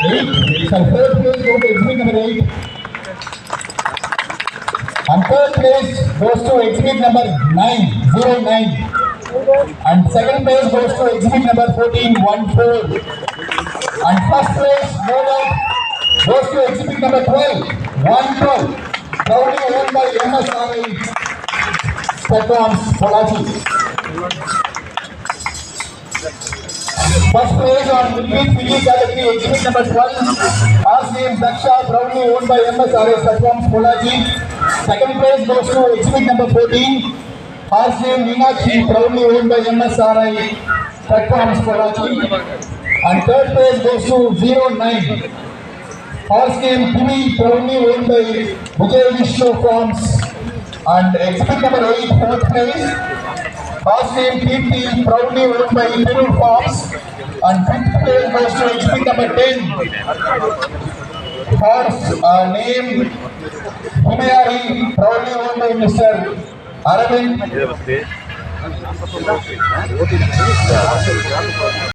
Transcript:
8. So first place goes to exhibit number 8. And third place goes to exhibit number 909. And second place goes to exhibit number 1414. And first place goes to exhibit number 1212. Proudly owned by MSRI Spectrums Polachi. First place on Military category exhibit number 12. RCM Daksha, proudly owned by MSRI Spectrums Polachi. Second place goes to exhibit number 14. RCM Meenakshi, proudly owned by MSRI Spectrums Polachi. And third place goes to 09. RCM Pumi, proudly owned by Vijay Vishnu Farms. And exhibit number 8, fourth place. RCM Kirti, proudly owned by Thiru Farms. And fifth place goes to exhibit number 10. Horse name Humayari, proudly owned by Mr. Aravind.